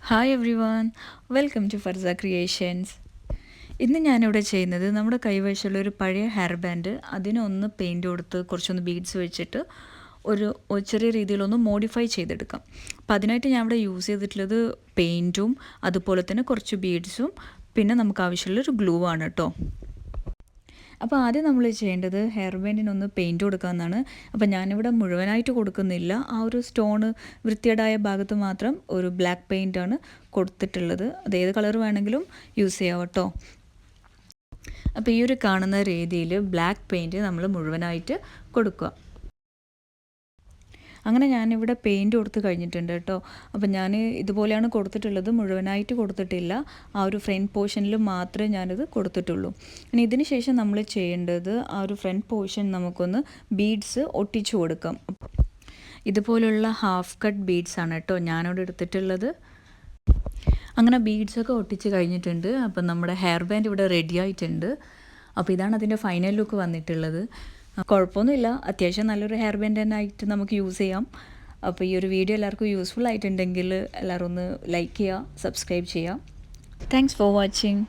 Hi everyone, welcome to Farsa creations. ഇന്ന് ഞാനിവിടെ ചെയ്യുന്നത് നമ്മുടെ കൈവശമുള്ള ഒരു പഴയ ഹെയർ ബാൻഡ്, അതിനൊന്ന് പെയിൻറ് കൊടുത്ത് കുറച്ചൊന്ന് ബീഡ്സ് വെച്ചിട്ട് ഒരു ചെറിയ രീതിയിലൊന്ന് മോഡിഫൈ ചെയ്തെടുക്കാം. അപ്പോൾ അതിനായിട്ട് ഞാൻ ഇവിടെ യൂസ് ചെയ്തിട്ടുള്ളത് പെയിൻറ്റും അതുപോലെ തന്നെ കുറച്ച് ബീഡ്സും പിന്നെ നമുക്ക് ആവശ്യമുള്ളൊരു ഗ്ലൂ ആണ് കേട്ടോ. അപ്പോൾ ആദ്യം നമ്മൾ ചെയ്യേണ്ടത് ഹെയർ ബാൻഡിനൊന്ന് പെയിൻറ്റ് കൊടുക്കാമെന്നാണ്. അപ്പോൾ ഞാനിവിടെ മുഴുവനായിട്ട് കൊടുക്കുന്നില്ല, ആ ഒരു സ്റ്റോണ് വൃത്തികേടായ ഭാഗത്ത് മാത്രം ഒരു ബ്ലാക്ക് പെയിൻ്റാണ് കൊടുത്തിട്ടുള്ളത്. അത് ഏത് കളർ വേണമെങ്കിലും യൂസ് ചെയ്യാം കേട്ടോ. അപ്പോൾ ഈ ഒരു കാണുന്ന രീതിയിൽ ബ്ലാക്ക് പെയിൻറ്റ് നമ്മൾ മുഴുവനായിട്ട് കൊടുക്കുക. അങ്ങനെ ഞാനിവിടെ പെയിൻറ്റ് കൊടുത്ത് കഴിഞ്ഞിട്ടുണ്ട് കേട്ടോ. അപ്പം ഞാൻ ഇതുപോലെയാണ് കൊടുത്തിട്ടുള്ളത്, മുഴുവനായിട്ട് കൊടുത്തിട്ടില്ല. ആ ഒരു ഫ്രണ്ട് പോർഷനിൽ മാത്രമേ ഞാനിത് കൊടുത്തിട്ടുള്ളൂ. ഇനി ഇതിന് ശേഷം നമ്മൾ ചെയ്യേണ്ടത് ആ ഒരു ഫ്രണ്ട് പോർഷൻ നമുക്കൊന്ന് ബീഡ്സ് ഒട്ടിച്ചു കൊടുക്കാം. ഇതുപോലുള്ള ഹാഫ് കട്ട് ബീഡ്സ് ആണ് കേട്ടോ ഞാനിവിടെ എടുത്തിട്ടുള്ളത്. അങ്ങനെ ബീഡ്സൊക്കെ ഒട്ടിച്ച് കഴിഞ്ഞിട്ടുണ്ട്. അപ്പം നമ്മുടെ ഹെയർ ബാൻഡ് ഇവിടെ റെഡി ആയിട്ടുണ്ട്. അപ്പോൾ ഇതാണ് അതിൻ്റെ ഫൈനൽ ലുക്ക് വന്നിട്ടുള്ളത്. കുഴപ്പമൊന്നുമില്ല, അത്യാവശ്യം നല്ലൊരു ഹെയർ ബാൻഡ് തന്നെ ആയിട്ട് നമുക്ക് യൂസ് ചെയ്യാം. അപ്പോൾ ഈ ഒരു വീഡിയോ എല്ലാവർക്കും യൂസ്ഫുൾ ആയിട്ടുണ്ടെങ്കിൽ എല്ലാവരും ഒന്ന് ലൈക്ക് ചെയ്യുക, സബ്സ്ക്രൈബ് ചെയ്യുക. Thanks for watching.